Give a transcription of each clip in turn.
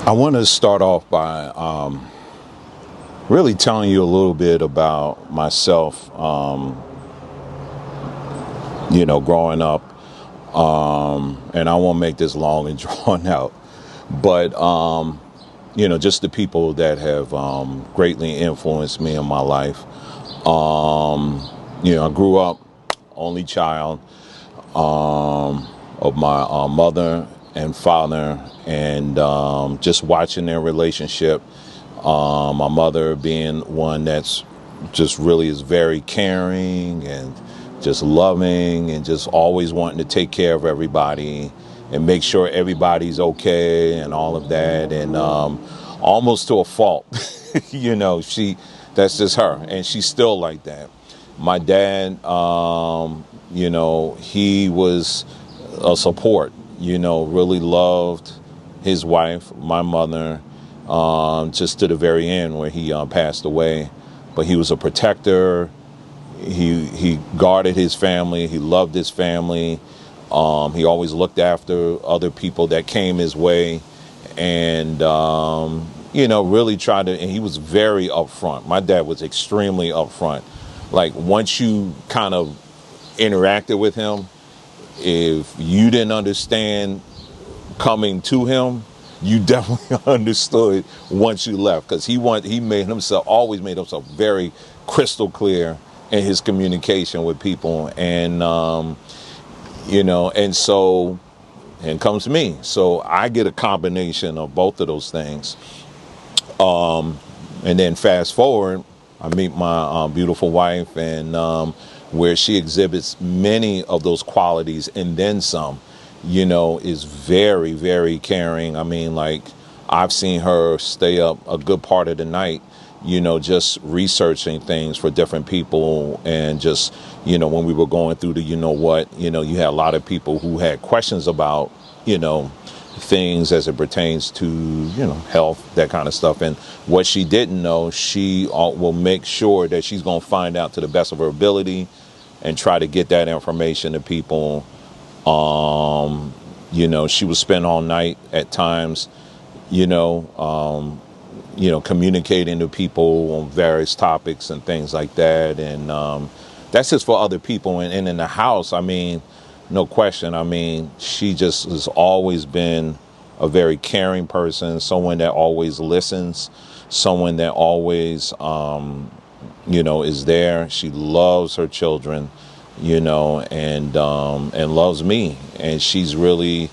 I want to start off by really telling you a little bit about myself, growing up. And I won't make this long and drawn out, but, just the people that have greatly influenced me in my life. I grew up only child of my mother and father, and just watching their relationship. My mother being one that's just really is very caring and just loving and just always wanting to take care of everybody and make sure everybody's okay and all of that. And almost to a fault, that's just her. And she's still like that. My dad, he was a support, really loved his wife, my mother, just to the very end where he passed away. But he was a protector. He guarded his family. He loved his family. He always looked after other people that came his way, and really tried to. And he was very upfront. My dad was extremely upfront. Like once you kind of interacted with him, if you didn't understand coming to him, you definitely understood once you left, because he always made himself very crystal clear in his communication with people. And and comes me, so I get a combination of both of those things. And then fast forward, I meet my beautiful wife, and where she exhibits many of those qualities and then some, is very, very caring. I mean, like, I've seen her stay up a good part of the night, just researching things for different people. And just, when we were going through the, you had a lot of people who had questions about, things as it pertains to, health, that kind of stuff. And what she didn't know, she will make sure that she's going to find out to the best of her ability and try to get that information to people. She would spend all night at times, communicating to people on various topics and things like that. And that's just for other people. And in the house, I mean, no question. I mean, she just has always been a very caring person, someone that always listens, someone that always, is there. She loves her children, and loves me. And she's really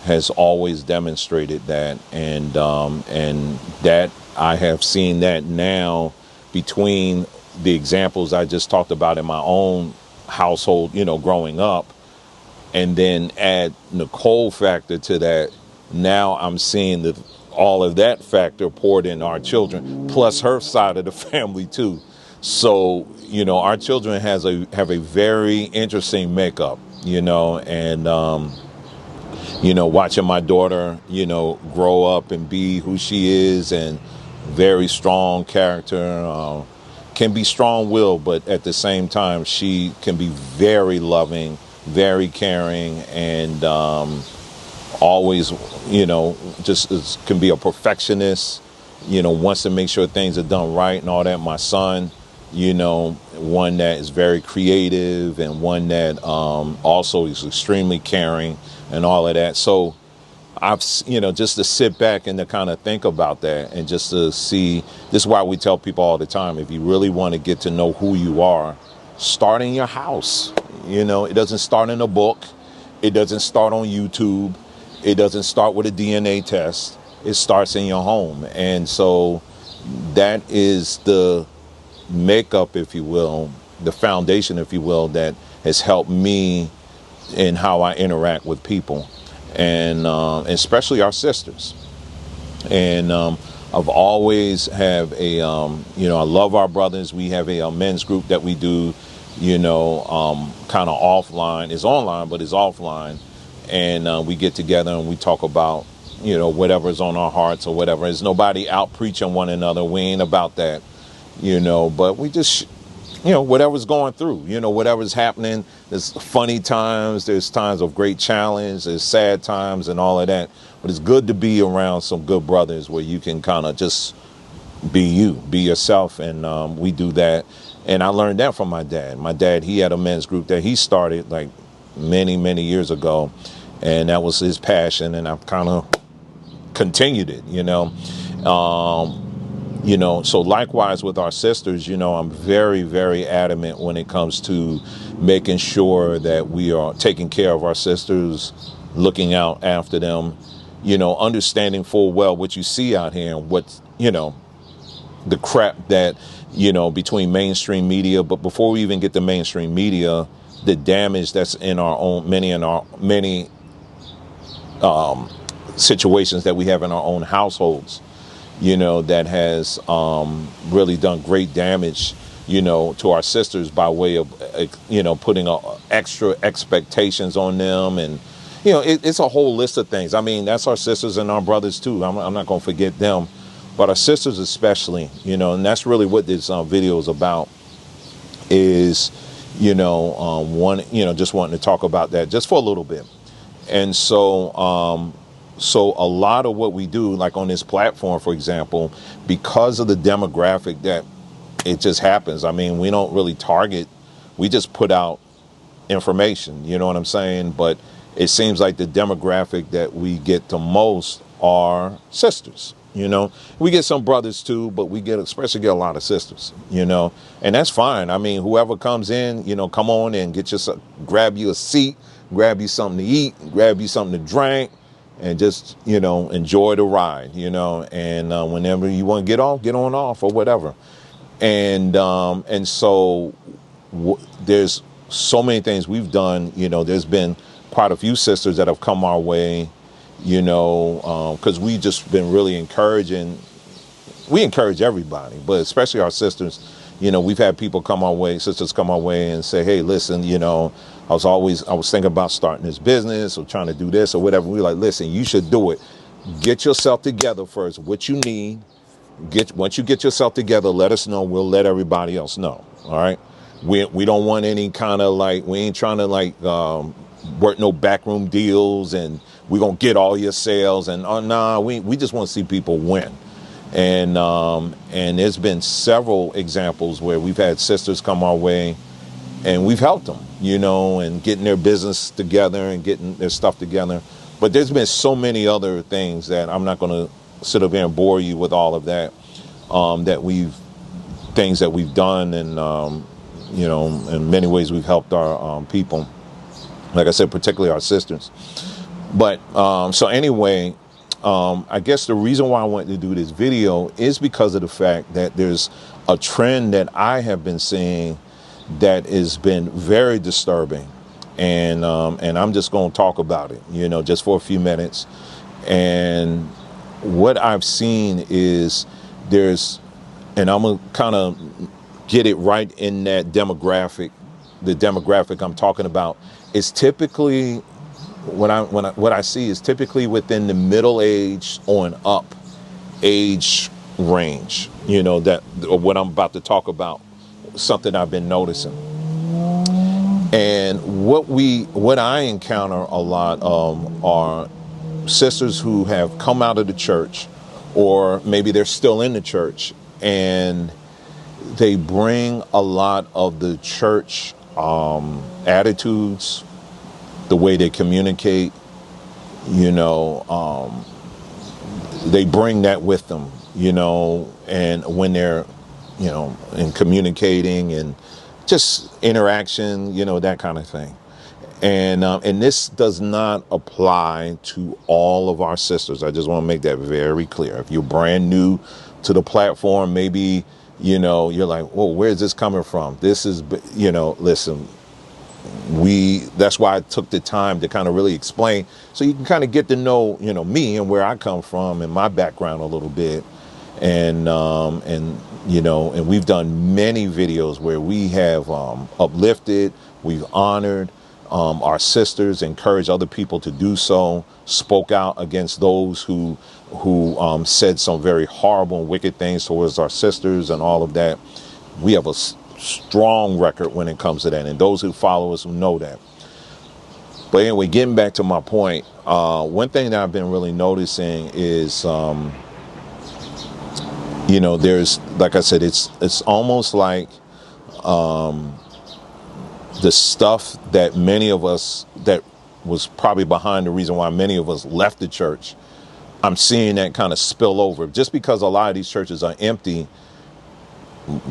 has always demonstrated that. And that I have seen that now between the examples I just talked about in my own household, growing up. And then add Nicole factor to that. Now I'm seeing all of that factor poured in our children, plus her side of the family too. So, our children have a very interesting makeup, and, watching my daughter, grow up and be who she is, and very strong character, can be strong-willed, but at the same time, she can be very loving, very caring, and always, can be a perfectionist, wants to make sure things are done right and all that. My son, one that is very creative, and one that also is extremely caring and all of that. So I've, just to sit back and to kind of think about that, and just to see, this is why we tell people all the time, if you really want to get to know who you are, start in your house. It doesn't start in a book. It doesn't start on YouTube. It doesn't start with a DNA test. It starts in your home. And so that is the makeup, if you will, the foundation, if you will, that has helped me in how I interact with people, and especially our sisters. And I've always have I love our brothers. We have a men's group that we do, kind of offline. It's online, but it's offline. And we get together and we talk about, whatever's on our hearts or whatever. There's nobody out preaching one another. We ain't about that, but we just whatever's going through, whatever's happening. There's funny times, there's times of great challenge, there's sad times and all of that. But it's good to be around some good brothers where you can kind of just be you, be yourself. And we do that. And I learned that from my dad. My dad, he had a men's group that he started like many, many years ago. And that was his passion. And I've kind of continued it, so likewise with our sisters, I'm very, very adamant when it comes to making sure that we are taking care of our sisters, looking out after them, understanding full well what you see out here and what, the crap that, between mainstream media. But before we even get to mainstream media, the damage that's in our own, many situations that we have in our own households, that has really done great damage, to our sisters by way of, putting extra expectations on them. And, it's a whole list of things. I mean, that's our sisters and our brothers, too. I'm not going to forget them. But our sisters especially, and that's really what this video is about, is, just wanting to talk about that just for a little bit. And so a lot of what we do, like on this platform, for example, because of the demographic that it just happens. I mean, we don't really target. We just put out information, you know what I'm saying? But it seems like the demographic that we get the most are sisters. We get some brothers too, but we especially get a lot of sisters, and that's fine. I mean, whoever comes in, come on and grab you a seat, grab you something to eat, grab you something to drink, and just, enjoy the ride, and whenever you want to get on off or whatever. And so there's so many things we've done. There's been quite a few sisters that have come our way, because we just been really encouraging. We encourage everybody, but especially our sisters. We've had sisters come our way and say, hey, listen, I was thinking about starting this business or trying to do this or whatever. We're like, listen, you should do it. Get yourself together first, what you need. Once you get yourself together, let us know. We'll let everybody else know. All right. We don't want any kind of we ain't trying to work no backroom deals and we're going to get all your sales. And we just want to see people win. And there's been several examples where we've had sisters come our way and we've helped them, and getting their business together and getting their stuff together. But there's been so many other things that I'm not going to sit up here and bore you with all of that, things that we've done. And, in many ways we've helped our people, like I said, particularly our sisters. But so anyway, I guess the reason why I wanted to do this video is because of the fact that there's a trend that I have been seeing that has been very disturbing. And I'm just going to talk about it, just for a few minutes. And what I've seen is and I'm going to kind of get it right in that demographic. The demographic I'm talking about is typically, what I see is typically within the middle age on up age range, that what I'm about to talk about, something I've been noticing. And what I encounter a lot of are sisters who have come out of the church, or maybe they're still in the church, and they bring a lot of the church attitudes, the way they communicate, they bring that with them, and when they're, in communicating and just interaction, that kind of thing. And this does not apply to all of our sisters. I just want to make that very clear. If you're brand new to the platform, maybe, you're like, well, where's this coming from? This is, listen, that's why I took the time to kind of really explain, so you can kind of get to know, me and where I come from and my background a little bit. And we've done many videos where we have uplifted, we've honored our sisters, encouraged other people to do so, spoke out against those who said some very horrible and wicked things towards our sisters and all of that. We have a strong record when it comes to that. And those who follow us know that. But anyway, getting back to my point, one thing that I've been really noticing is, there's, like I said, it's almost like the stuff that many of us, that was probably behind the reason why many of us left the church. I'm seeing that kind of spill over. Just because a lot of these churches are empty,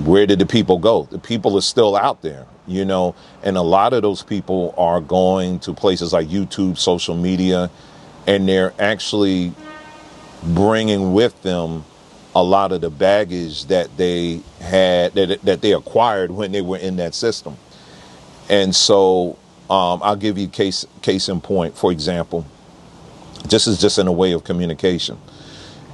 where did the people go? The people are still out there, and a lot of those people are going to places like YouTube, social media, and they're actually bringing with them a lot of the baggage that they had, that they acquired when they were in that system. And so I'll give you case in point. For example, this is just in a way of communication.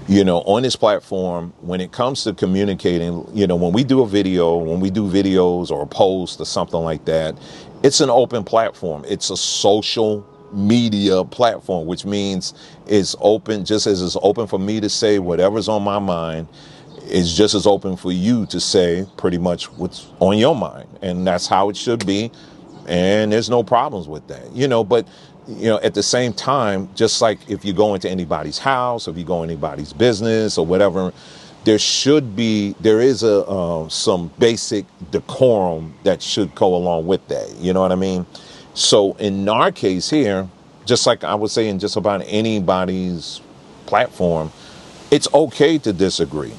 On this platform, when it comes to communicating, when we do a video, when we do videos or a post or something like that, it's an open platform. It's a social media platform, which means it's open, just as it's open for me to say whatever's on my mind. It's just as open for you to say pretty much what's on your mind. And that's how it should be. And there's no problems with that, but at the same time, just like if you go into anybody's house, or if you go in anybody's business or whatever, there is some basic decorum that should go along with that. You know what I mean? So in our case here, just like I was saying, just about anybody's platform, it's okay to disagree.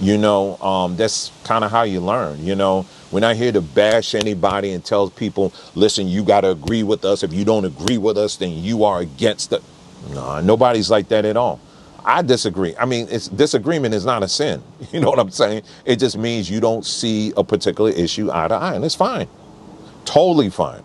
That's kind of how you learn. We're not here to bash anybody and tell people, listen, you got to agree with us. If you don't agree with us, then you are against it. No, nobody's like that at all. I disagree. I mean, disagreement is not a sin. You know what I'm saying? It just means you don't see a particular issue eye to eye, and it's fine. Totally fine.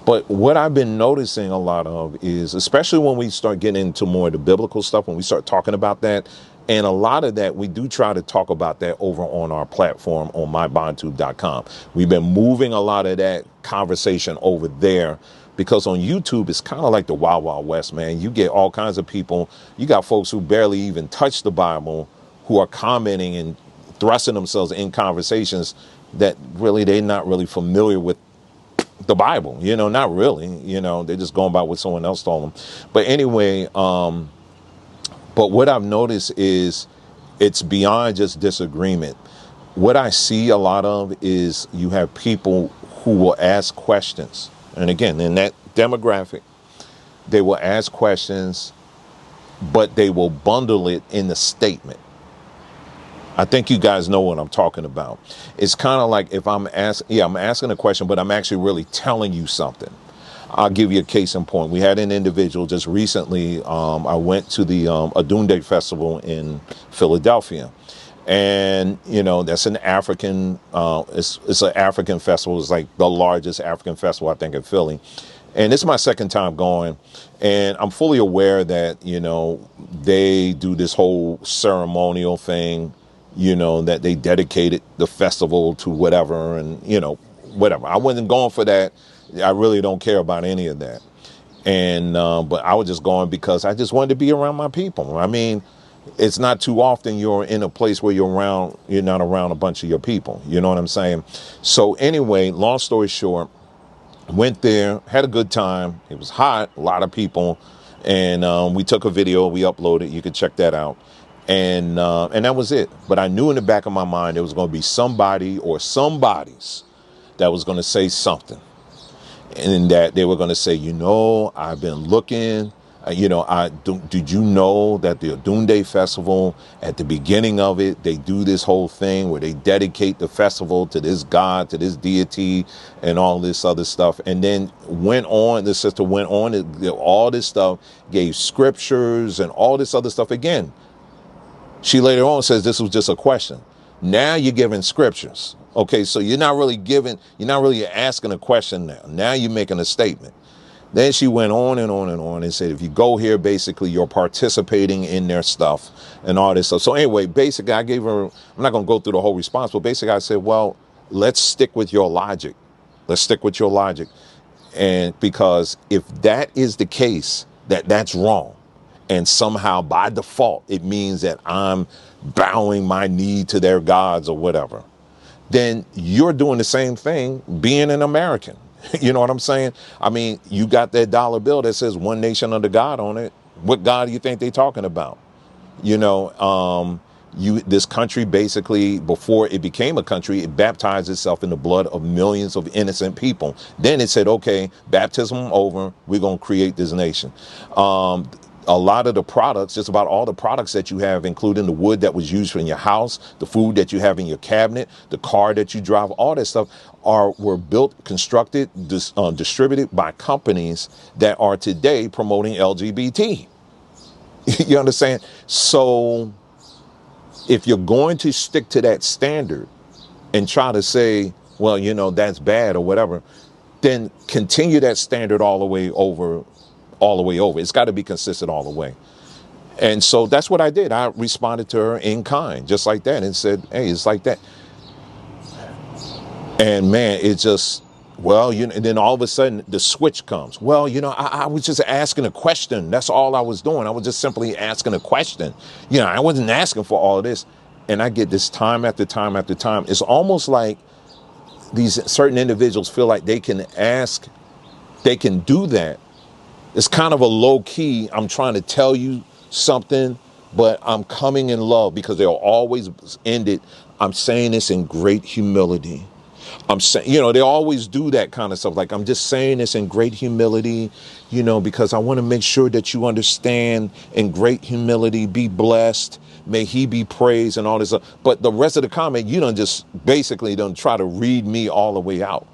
But what I've been noticing a lot of is, especially when we start getting into more of the biblical stuff, when we start talking about that, and a lot of that, we do try to talk about that over on our platform on mybondtube.com. We've been moving a lot of that conversation over there because on YouTube, it's kind of like the Wild Wild West, man. You get all kinds of people. You got folks who barely even touch the Bible who are commenting and thrusting themselves in conversations that really they're not really familiar with the Bible, not really, they're just going by what someone else told them. But anyway, but what I've noticed is it's beyond just disagreement. What I see a lot of is you have people who will ask questions. And again, in that demographic, they will ask questions, but they will bundle it in the statement. I think you guys know what I'm talking about. It's kind of like if I'm asking a question, but I'm actually really telling you something. I'll give you a case in point. We had an individual just recently. I went to the Adunde Festival in Philadelphia, and that's an African. It's an African festival. It's like the largest African festival I think in Philly, and it's my second time going, and I'm fully aware that they do this whole ceremonial thing. That they dedicated the festival to whatever, and whatever. I wasn't going for that. I really don't care about any of that. And but I was just going because I just wanted to be around my people. I mean, it's not too often you're in a place where you're not around a bunch of your people. You know what I'm saying? So anyway, long story short, went there, had a good time. It was hot, a lot of people. And we took a video, we uploaded. You can check that out. And that was it. But I knew in the back of my mind there was going to be somebody or somebodies that was going to say something. And that they were going to say, I've been looking, did you know that the Adunde Festival, at the beginning of it, they do this whole thing where they dedicate the festival to this God, to this deity, and all this other stuff. And then the sister went on, all this stuff, gave scriptures and all this other stuff again. She later on says this was just a question. Now you're giving scriptures. Okay, so you're not really asking a question now. Now you're making a statement. Then she went on and on and on and said, if you go here, basically you're participating in their stuff and all this stuff. So anyway, basically I gave her, I'm not going to go through the whole response, but basically I said, well, let's stick with your logic. Let's stick with your logic. And because if that is the case, that's wrong. And somehow by default, it means that I'm bowing my knee to their gods or whatever. then you're doing the same thing being an American. You know what I'm saying? I mean, you got that dollar bill that says one nation under God on it. What God do you think they're talking about? You know, this country basically, before it became a country, it baptized itself in the blood of millions of innocent people. Then it said, okay, baptism over, we're going to create this nation. A lot of the products, just about all the products that you have, including the wood that was used in your house, the food that you have in your cabinet, the car that you drive, all that stuff were built, constructed, distributed by companies that are today promoting LGBT. You understand? So if you're going to stick to that standard and try to say, well, you know, that's bad or whatever, then continue that standard all the way over. It's got to be consistent all the way. And so that's what I did. I responded to her in kind, just like that, and said, hey, it's like that. And man, it just, well, you know, and then all of a sudden the switch comes. Well, you know, I was just asking a question. That's all I was doing. I was just simply asking a question. You know, I wasn't asking for all of this. And I get this time after time after time. It's almost like these certain individuals feel like they can do that. It's kind of a low key, I'm trying to tell you something, but I'm coming in love, because they'll always end it. I'm saying this in great humility. I'm saying, you know, they always do that kind of stuff. Like, I'm just saying this in great humility, you know, because I want to make sure that you understand, in great humility, be blessed. May he be praised and all this stuff. But the rest of the comment, you don't just basically don't try to read me all the way out.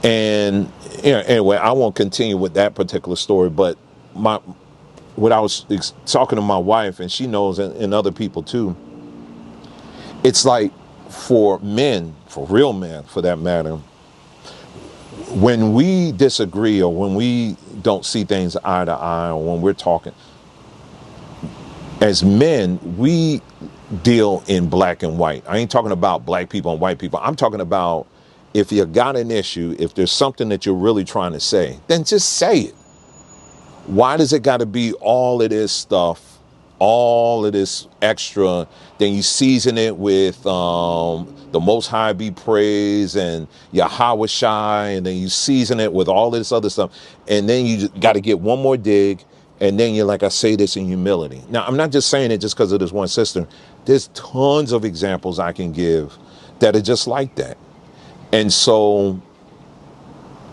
And you know, anyway, I won't continue with that particular story, but what I was talking to my wife, and she knows, and other people too, it's like, for men, for real men for that matter, when we disagree or when we don't see things eye to eye, or when we're talking, as men, we deal in black and white. I ain't talking about black people and white people. I'm talking about, if you got an issue, if there's something that you're really trying to say, then just say it. Why does it got to be all of this stuff, all of this extra? Then you season it with the Most High be praised and Yahweh Shai, and then you season it with all this other stuff. And then you got to get one more dig. And then you're like, I say this in humility. Now, I'm not just saying it just because of this one sister. There's tons of examples I can give that are just like that. And so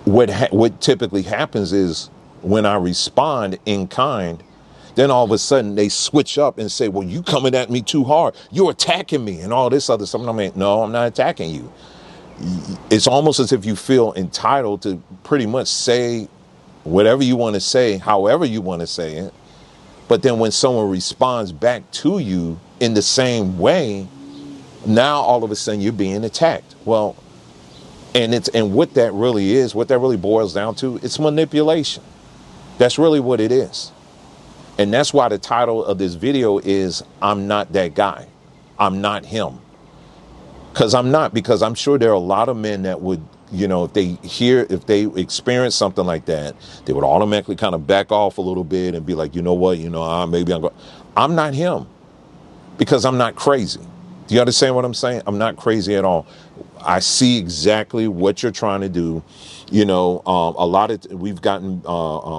what typically happens is, when I respond in kind, then all of a sudden they switch up and say, well, you coming at me too hard. You're attacking me and all this other stuff. And I'm like, no, I'm not attacking you. It's almost as if you feel entitled to pretty much say whatever you want to say, however you want to say it. But then when someone responds back to you in the same way, now all of a sudden you're being attacked. Well, and what that really is, what that really boils down to, it's manipulation. That's really what it is. And that's why the title of this video is, I'm not that guy. I'm not him. Because I'm sure there are a lot of men that would, you know, if they experience something like that, they would automatically kind of back off a little bit and be like, you know what, you know, maybe I'm not him, because I'm not crazy. Do you understand what I'm saying? I'm not crazy at all. I see exactly what you're trying to do. You know, we've gotten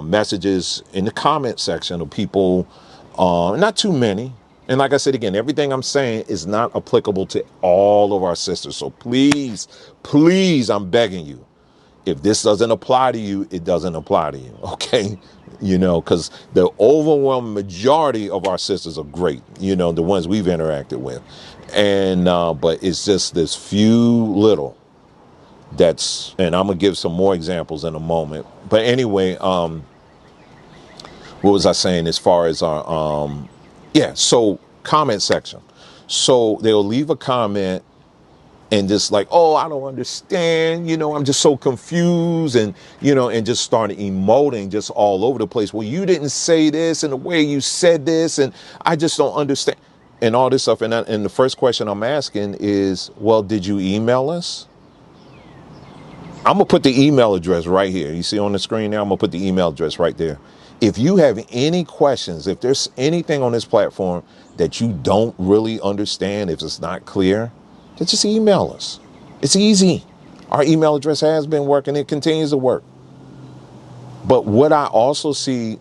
messages in the comment section of people, not too many. And like I said, again, everything I'm saying is not applicable to all of our sisters. So please, I'm begging you, if this doesn't apply to you, it doesn't apply to you. Okay. You know, because the overwhelming majority of our sisters are great, you know, the ones we've interacted with. And but it's just this few little and I'm gonna give some more examples in a moment. But anyway, what was I saying as far as our so comment section. So they'll leave a comment and just like, oh, I don't understand, you know, I'm just so confused, and you know, and just started emoting just all over the place. Well, you didn't say this, and the way you said this, and I just don't understand, and all this stuff. And the first question I'm asking is, well, did you email us? I'm gonna put the email address right here. You see on the screen now, I'm gonna put the email address right there. If you have any questions, if there's anything on this platform that you don't really understand, if it's not clear, to just email us. It's easy. Our email address has been working. It continues to work. But what I also see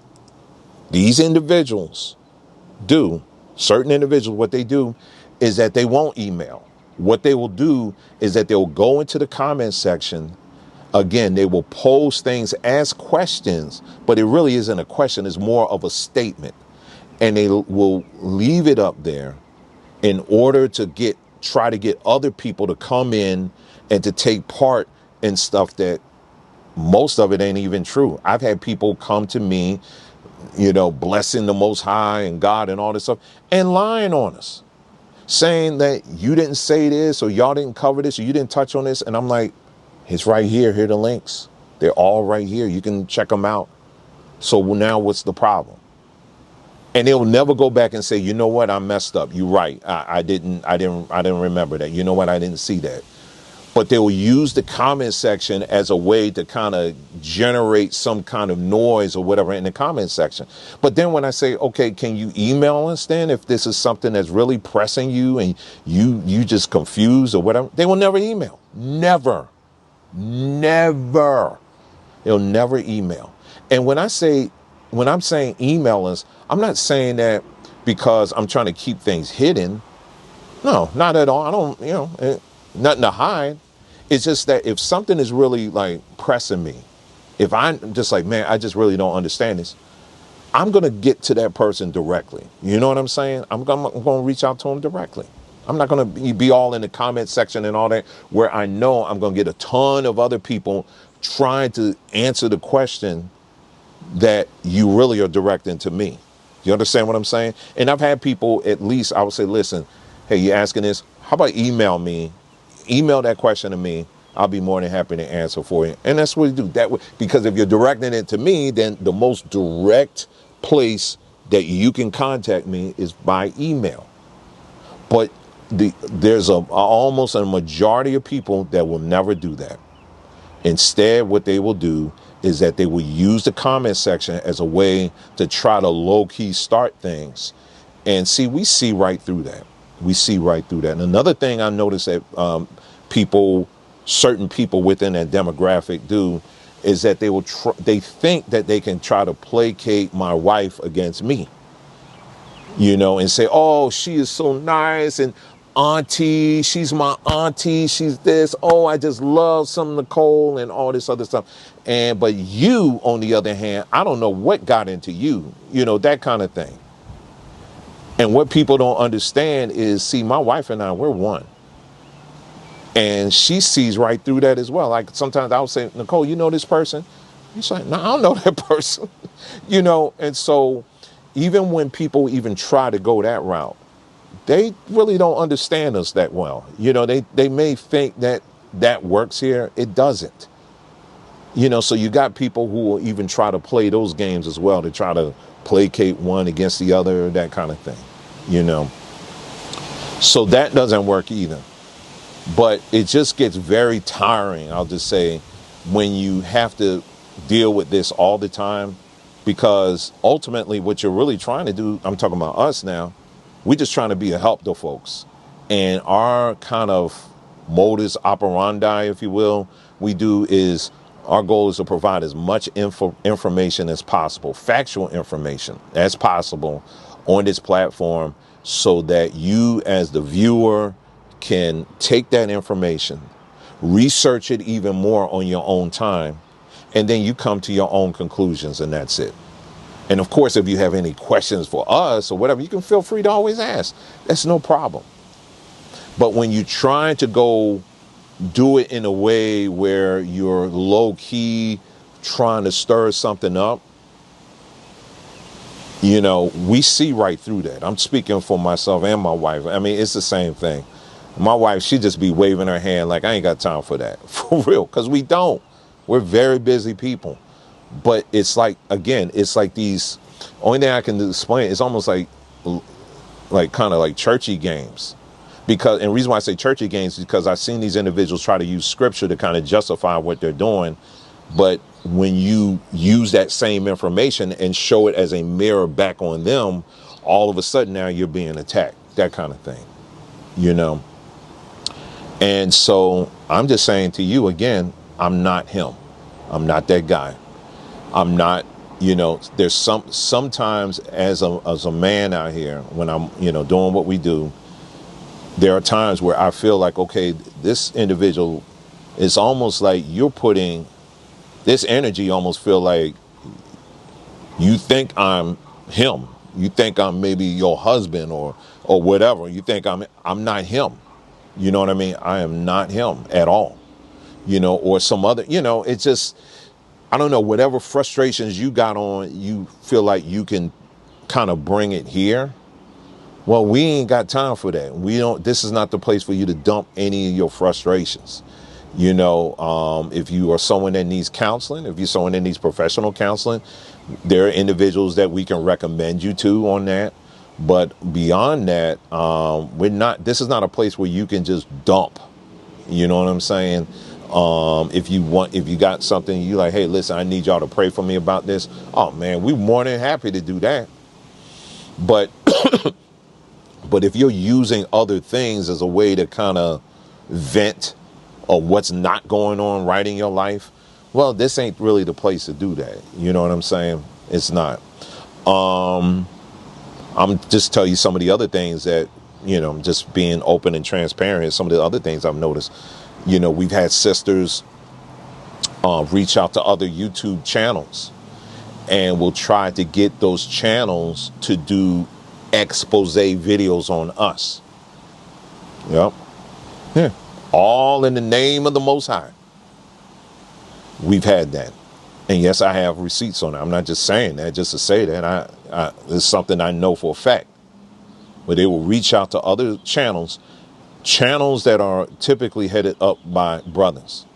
these individuals do, certain individuals, what they do is that they won't email. What they will do is that they'll go into the comment section. Again, they will pose things as questions, but it really isn't a question. It's more of a statement. And they will leave it up there in order to try to get other people to come in and to take part in stuff that most of it ain't even true. I've had people come to me, blessing the Most High and God and all this stuff, and lying on us, saying that you didn't say this, or y'all didn't cover this, or you didn't touch on this. And I'm like, it's right here. Here are the links. They're all right here. You can check them out. So now what's the problem? And they'll never go back and say, you know what, I messed up. You're right. I didn't remember that. You know what? I didn't see that. But they will use the comment section as a way to kind of generate some kind of noise or whatever in the comment section. But then when I say, okay, can you email us then if this is something that's really pressing you and you just confused or whatever? They will never email. Never. They'll never email. And when I'm saying email us, I'm not saying that because I'm trying to keep things hidden. No, not at all. I don't, nothing to hide. It's just that if something is really like pressing me, if I'm just like, man, I just really don't understand this, I'm going to get to that person directly. You know what I'm saying? I'm going to reach out to them directly. I'm not going to be all in the comment section and all that, where I know I'm going to get a ton of other people trying to answer the question that you really are directing to me. You understand what I'm saying? And I've had people, at least I would say, listen, hey, you asking this? How about email me? Email that question to me. I'll be more than happy to answer for you. And that's what you do. That way, because if you're directing it to me, then the most direct place that you can contact me is by email. But there's almost a majority of people that will never do that. Instead, what they will do is that they will use the comment section as a way to try to low-key start things. And see, we see right through that. And another thing I noticed that certain people within that demographic do is that they think that they can try to placate my wife against me, and say, oh, she is so nice, and auntie, she's my auntie, she's this, oh, I just love some Nicole and all this other stuff. But you, on the other hand, I don't know what got into you, that kind of thing. And what people don't understand is, see, my wife and I, we're one. And she sees right through that as well. Like sometimes I'll say, Nicole, you know this person? She's like, no, I don't know that person. And so even when people even try to go that route, they really don't understand us that well. They may think that works here. It doesn't. So you got people who will even try to play those games as well, to try to placate one against the other, that kind of thing, So that doesn't work either. But it just gets very tiring, I'll just say, when you have to deal with this all the time, because ultimately what you're really trying to do, I'm talking about us now, we're just trying to be a help to folks. And our kind of modus operandi, if you will, our goal is to provide as much information as possible, factual information as possible on this platform, so that you as the viewer can take that information, research it even more on your own time, and then you come to your own conclusions, and that's it. And of course, if you have any questions for us or whatever, you can feel free to always ask. That's no problem. But when you're trying to go do it in a way where you're low-key trying to stir something up, we see right through that. I'm speaking for myself and my wife. I mean, it's the same thing. My wife, she just be waving her hand like, I ain't got time for that. For real, because we don't. We're very busy people. But it's like, again, it's like these, only thing I can explain, it's almost like kind of like churchy games. And the reason why I say churchy games is because I've seen these individuals try to use scripture to kind of justify what they're doing. But when you use that same information and show it as a mirror back on them, all of a sudden now you're being attacked, that kind of thing, And so I'm just saying to you again, I'm not him. I'm not that guy. I'm not, there's sometimes as a man out here, when I'm, doing what we do, there are times where I feel like, okay, this individual is almost like you're putting this energy, almost feel like you think I'm him. You think I'm maybe your husband or whatever. You think I'm not him. You know what I mean? I am not him at all. Or some other, it's just, I don't know, whatever frustrations you got on, you feel like you can kind of bring it here. Well, we ain't got time for that. This is not the place for you to dump any of your frustrations. If you are someone that needs counseling, if you're someone that needs professional counseling, there are individuals that we can recommend you to on that. But beyond that, this is not a place where you can just dump. You know what I'm saying? If you got something, you like, hey, listen, I need y'all to pray for me about this. Oh man, we're more than happy to do that. But but if you're using other things as a way to kind of vent of what's not going on right in your life, well, this ain't really the place to do that. You know what I'm saying? It's not. I'm just tell you some of the other things that, just being open and transparent. Some of the other things I've noticed, we've had sisters reach out to other YouTube channels and will try to get those channels to do expose videos on us. Yep. Yeah. All in the name of the Most High. We've had that. And yes, I have receipts on it. I'm not just saying that just to say that. It's something I know for a fact. But they will reach out to other channels that are typically headed up by brothers.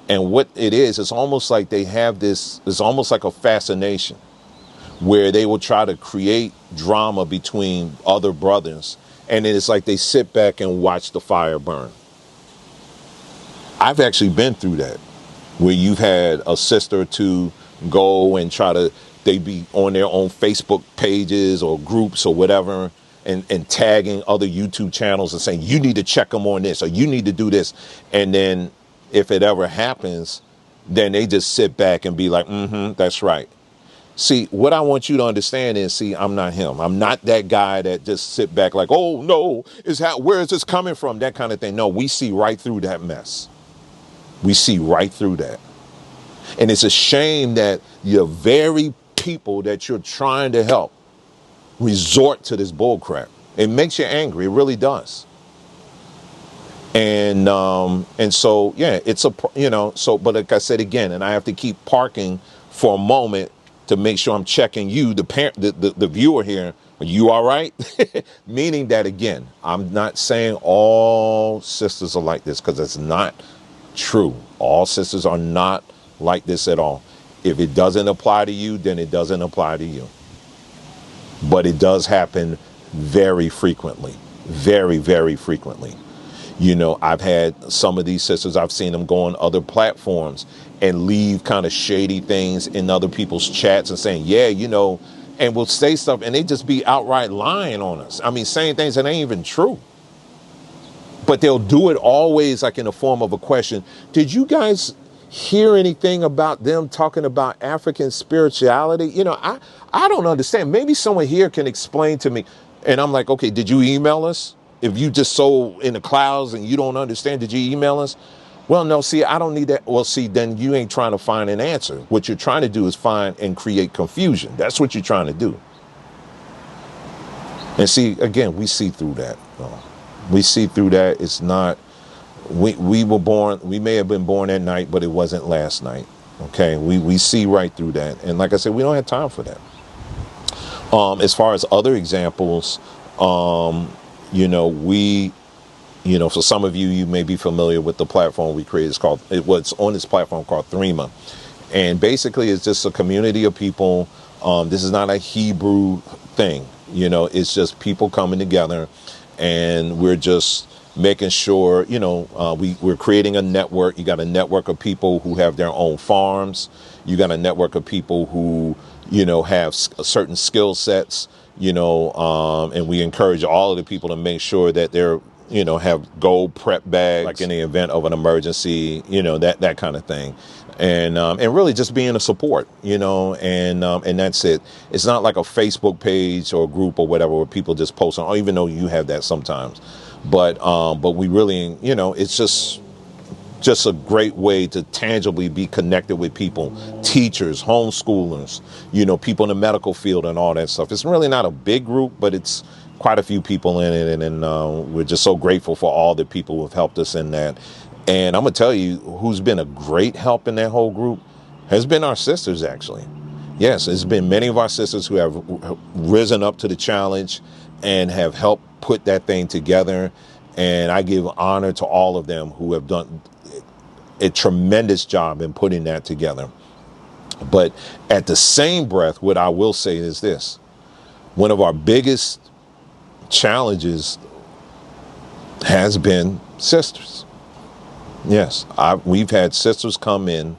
And what it is, it's almost like they have this, it's almost like a fascination where they will try to create drama between other brothers. And it's like they sit back and watch the fire burn. I've actually been through that, where you've had a sister or two go and they be on their own Facebook pages or groups or whatever, and tagging other YouTube channels and saying, you need to check them on this, or you need to do this. And then if it ever happens, then they just sit back and be like, that's right. See, what I want you to understand is, I'm not him. I'm not that guy that just sit back like, oh no, where is this coming from? That kind of thing. No, we see right through that mess. We see right through that. And it's a shame that your very people that you're trying to help resort to this bull crap. It makes you angry. It really does. And so, yeah, but like I said again, and I have to keep parking for a moment to make sure I'm checking you, the viewer here. Are you all right? Meaning that, again, I'm not saying all sisters are like this, because it's not true. All sisters are not like this at all. If it doesn't apply to you, then it doesn't apply to you. But it does happen very frequently, very, very frequently. I've had some of these sisters, I've seen them go on other platforms and leave kind of shady things in other people's chats and saying, yeah, and we'll say stuff and they just be outright lying on us. I mean, saying things that ain't even true. But they'll do it always like in the form of a question. Did you guys hear anything about them talking about African spirituality? I don't understand. Maybe someone here can explain to me. And I'm like, okay, did you email us? If you just so in the clouds and you don't understand, did you email us? Well, no, I don't need that. Well, then you ain't trying to find an answer. What you're trying to do is find and create confusion. That's what you're trying to do. And again, we see through that. We see through that. It's not, we were born, we may have been born at night, but it wasn't last night. Okay. We see right through that. And like I said, we don't have time for that. As far as other examples, for some of you may be familiar with the platform we created. It's on this platform called Threema. And basically it's just a community of people. This is not a Hebrew thing. It's just people coming together, and we're just making sure, we're creating a network. You got a network of people who have their own farms. You got a network of people who, have certain skill sets, and we encourage all of the people to make sure that they're have gold prep bags, like in the event of an emergency, that kind of thing. And really just being a support, and that's it. It's not like a Facebook page or a group or whatever where people just post on, even though you have that sometimes. But we really, it's just a great way to tangibly be connected with people, teachers, homeschoolers, people in the medical field and all that stuff. It's really not a big group, but it's quite a few people in it. And we're just so grateful for all the people who have helped us in that. And I'm going to tell you who's been a great help in that whole group has been our sisters, actually. Yes, it's been many of our sisters who have risen up to the challenge and have helped put that thing together. And I give honor to all of them who have done a tremendous job in putting that together. But at the same breath, what I will say is this. One of our biggest challenges has been sisters. Yes, we've had sisters come in,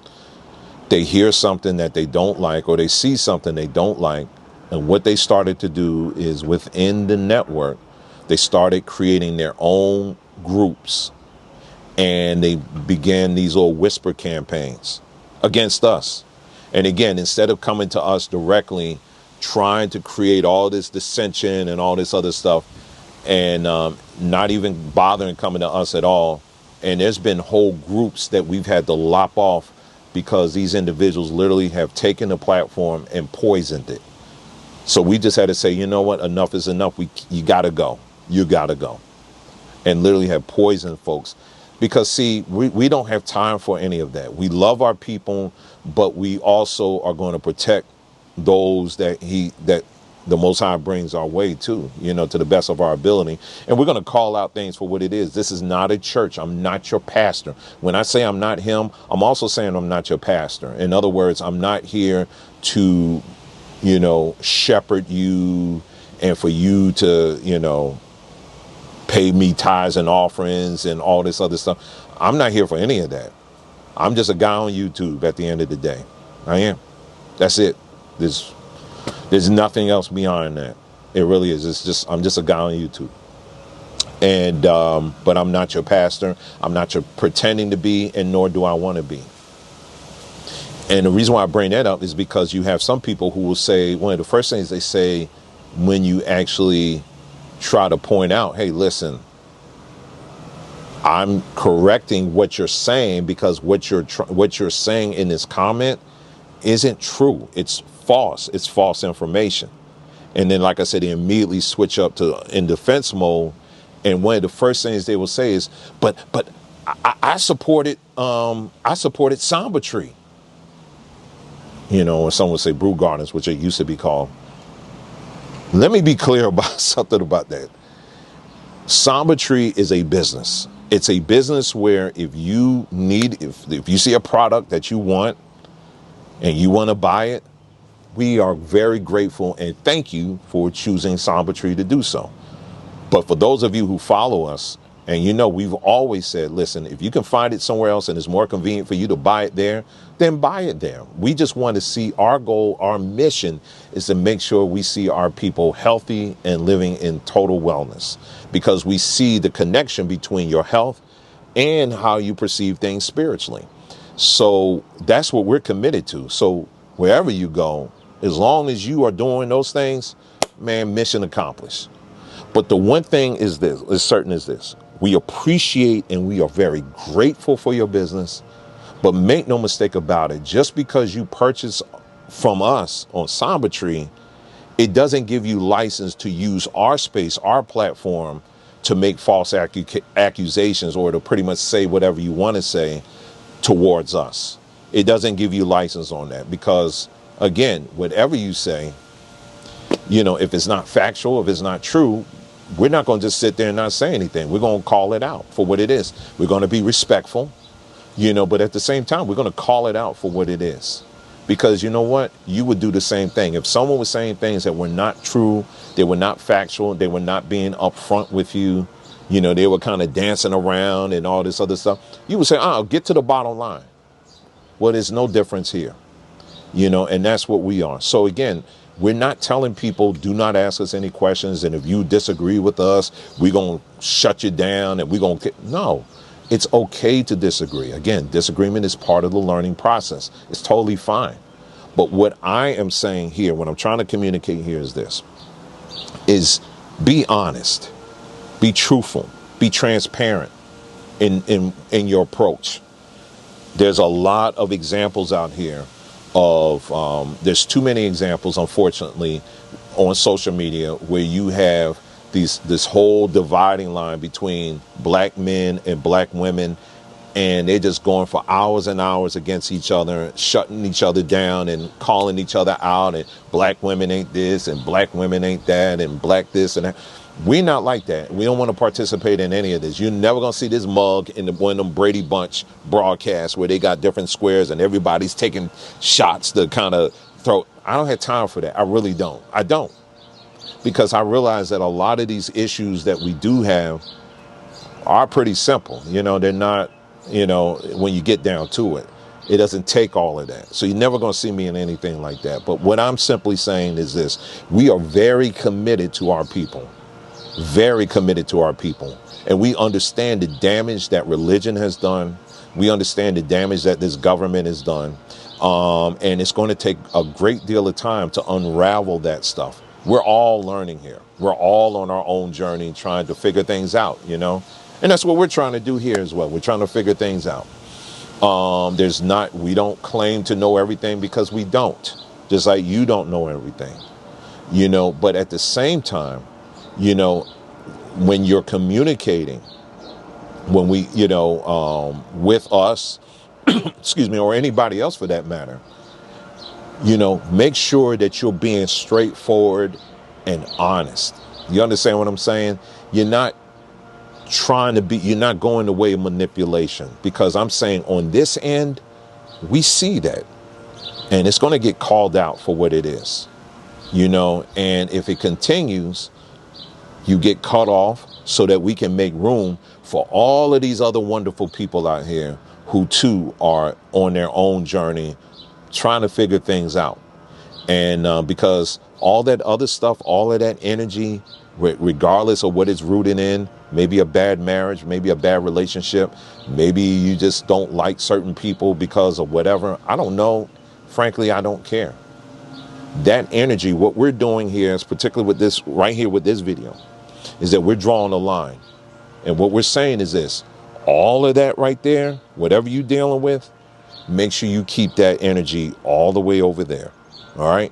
they hear something that they don't like, or they see something they don't like. And what they started to do is within the network, they started creating their own groups. And they began these little whisper campaigns against us. And again, instead of coming to us directly, trying to create all this dissension and all this other stuff, and not even bothering coming to us at all. And there's been whole groups that we've had to lop off because these individuals literally have taken the platform and poisoned it. So we just had to say, you know what, enough is enough. You got to go. You got to go. And literally have poisoned folks. Because, see, we don't have time for any of that. We love our people, but we also are going to protect those that the Most High brings our way too, to the best of our ability. And we're going to call out things for what it is. This is not a church. I'm not your pastor. When I say I'm not him, I'm also saying I'm not your pastor. In other words, I'm not here to, shepherd you and for you to, pay me tithes and offerings and all this other stuff. I'm not here for any of that. I'm just a guy on YouTube at the end of the day. I am. That's it. There's nothing else beyond that. It really is. I'm just a guy on YouTube. And but I'm not your pastor. I'm not your pretending to be, and nor do I want to be. And the reason why I bring that up is because you have some people who will say, one of the first things they say when you actually try to point out, hey, listen, I'm correcting what you're saying because what you're saying in this comment isn't true. It's false. It's false information. And then, like I said, they immediately switch up to in defense mode. And one of the first things they will say is, but I supported Samba Tree. Or someone would say Brew Gardens, which it used to be called. Let me be clear about something about that. Samba Tree is a business. It's a business where if you see a product that you want and you want to buy it, we are very grateful and thank you for choosing Samba Tree to do so. But for those of you who follow us, and we've always said, listen, if you can find it somewhere else and it's more convenient for you to buy it there, then buy it there. We just want to see our goal, our mission is to make sure we see our people healthy and living in total wellness, because we see the connection between your health and how you perceive things spiritually. So that's what we're committed to. So wherever you go, as long as you are doing those things, man, mission accomplished. But the one thing is certain is this. We appreciate and we are very grateful for your business, but make no mistake about it. Just because you purchase from us on Samba Tree, it doesn't give you license to use our space, our platform, to make false accusations or to pretty much say whatever you want to say towards us. It doesn't give you license on that because, again, whatever you say, if it's not factual, if it's not true, we're not going to just sit there and not say anything. We're going to call it out for what it is. We're going to be respectful, but at the same time, we're going to call it out for what it is. Because you know what? You would do the same thing. If someone was saying things that were not true, they were not factual, they were not being upfront with you, they were kind of dancing around and all this other stuff, you would say, get to the bottom line. Well, there's no difference here, and that's what we are. So again, We're not telling people, do not ask us any questions. And if you disagree with us, we're going to shut you down and we're going to... No, it's okay to disagree. Again, disagreement is part of the learning process. It's totally fine. But what I am saying here, what I'm trying to communicate here is this, is be honest, be truthful, be transparent in your approach. There's a lot of examples out here of, there's too many examples, unfortunately, on social media where you have this whole dividing line between black men and black women, and they're just going for hours and hours against each other, shutting each other down and calling each other out, and black women ain't this and black women ain't that and black this and that. We're not like that. We don't want to participate in any of this. You're never going to see this mug in one of them Brady Bunch broadcasts where they got different squares and everybody's taking shots to kind of throw. I don't have time for that. I really don't. I don't. Because I realize that a lot of these issues that we do have are pretty simple. You know, they're not, you know, when you get down to it, it doesn't take all of that. So you're never going to see me in anything like that. But what I'm simply saying is this: we are very committed to our people. Very committed to our people. And we understand the damage that religion has done. We understand the damage that this government has done. And it's going to take a great deal of time to unravel that stuff. We're all learning here. We're all on our own journey trying to figure things out, you know. And that's what we're trying to do here as well. We're trying to figure things out. We don't claim to know everything, because we don't. Just like you don't know everything, you know. But at the same time, you know, when you're communicating, when we, you know, with us, excuse me, or anybody else for that matter, you know, make sure that you're being straightforward and honest. You understand what I'm saying? You're not you're not going the way of manipulation, because I'm saying on this end, we see that, and it's going to get called out for what it is, you know. And if it continues, you get cut off so that we can make room for all of these other wonderful people out here who too are on their own journey trying to figure things out. And because all that other stuff, all of that energy, regardless of what it's rooted in, maybe a bad marriage, maybe a bad relationship, maybe you just don't like certain people because of whatever. I don't know. Frankly, I don't care. That energy, what we're doing here is, particularly with this right here with this video, is that we're drawing a line. And what we're saying is this: all of that right there, whatever you're dealing with, make sure you keep that energy all the way over there. All right.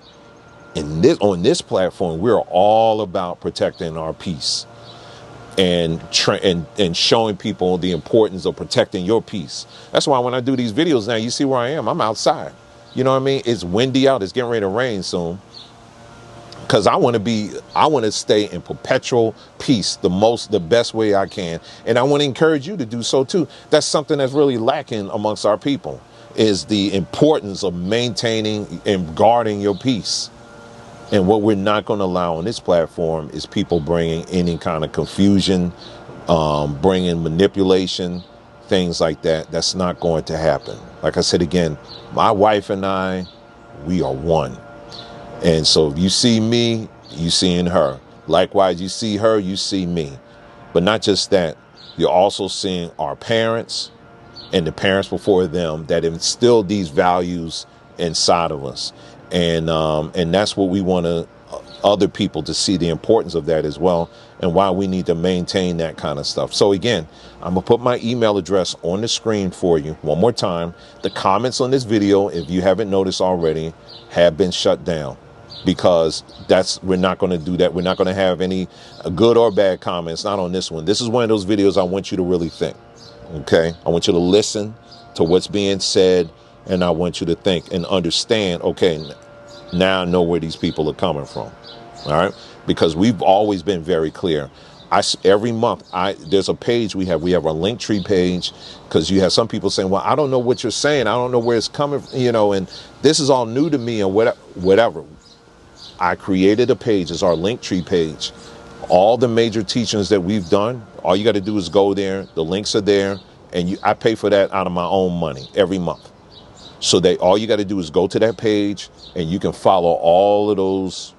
On this platform, we're all about protecting our peace and showing people the importance of protecting your peace. That's why when I do these videos now, you see where I am. I'm outside. You know what I mean? It's windy out. It's getting ready to rain soon. Because I want to stay in perpetual peace the best way I can. And I want to encourage you to do so too. That's something that's really lacking amongst our people, is the importance of maintaining and guarding your peace. And what we're not going to allow on this platform is people bringing any kind of confusion, bringing manipulation, things like that. That's not going to happen. Like I said again, my wife and I, we are one. And so if you see me, you see in her. Likewise, you see her, you see me. But not just that, you're also seeing our parents and the parents before them that instilled these values inside of us. And that's what we want other people to see, the importance of that as well, and why we need to maintain that kind of stuff. So again, I'm going to put my email address on the screen for you one more time. The comments on this video, if you haven't noticed already, have been shut down, because we're not going to do that. We're not going to have any good or bad comments, not on this one. This is one of those videos I want you to really think. Okay? I want you to listen to what's being said, and I want you to think and understand, okay, now I know where these people are coming from. All right? Because we've always been very clear. Every month, there's a page we have. We have our Linktree page, because you have some people saying, well, I don't know what you're saying. I don't know where it's coming from, you know, and this is all new to me and whatever. I created a page. It's our Linktree page. All the major teachings that we've done, all you got to do is go there. The links are there. And I pay for that out of my own money every month. So that all you got to do is go to that page and you can follow all of those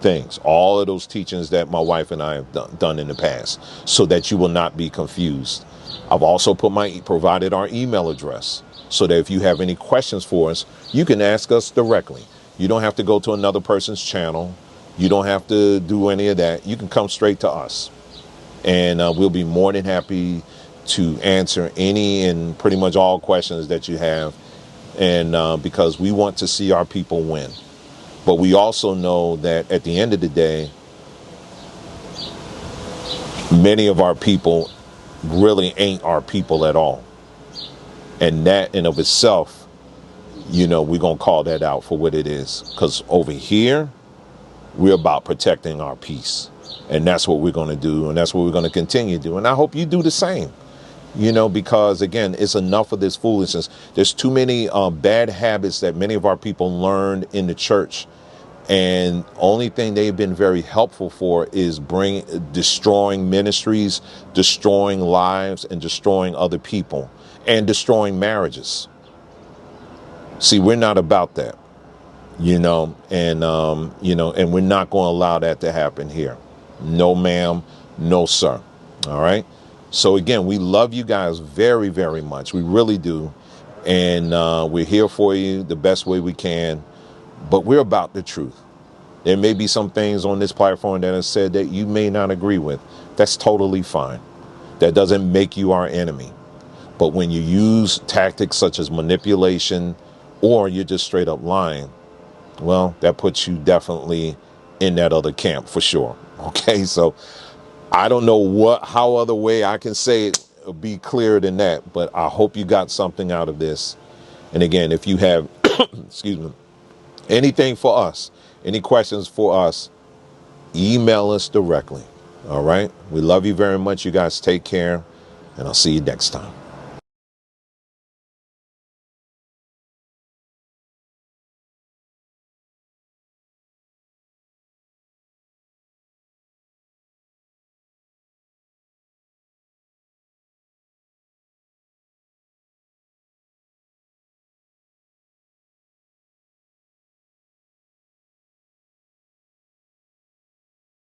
things, all of those teachings that my wife and I have done in the past, so that you will not be confused. I've also provided our email address so that if you have any questions for us, you can ask us directly. You don't have to go to another person's channel. You don't have to do any of that. You can come straight to us, and we'll be more than happy to answer any and pretty much all questions that you have. And because we want to see our people win. But we also know that at the end of the day, many of our people really ain't our people at all. And that in of itself, we're going to call that out for what it is. Because over here, we're about protecting our peace. And that's what we're going to do. And that's what we're going to continue to do. And I hope you do the same. Because, again, it's enough of this foolishness. There's too many bad habits that many of our people learned in the church. And only thing they've been very helpful for is destroying ministries, destroying lives, and destroying other people, and destroying marriages. See, we're not about that, and we're not going to allow that to happen here. No, ma'am. No, sir. All right. So, again, we love you guys very, very much. We really do. And we're here for you the best way we can. But we're about the truth. There may be some things on this platform that are said that you may not agree with. That's totally fine. That doesn't make you our enemy. But when you use tactics such as manipulation, or you're just straight up lying, well, that puts you definitely in that other camp for sure. Okay, so I don't know how other way I can say it be clearer than that, but I hope you got something out of this. And again, if you have, excuse me, anything for us, any questions for us, email us directly. All right. We love you very much. You guys take care, and I'll see you next time.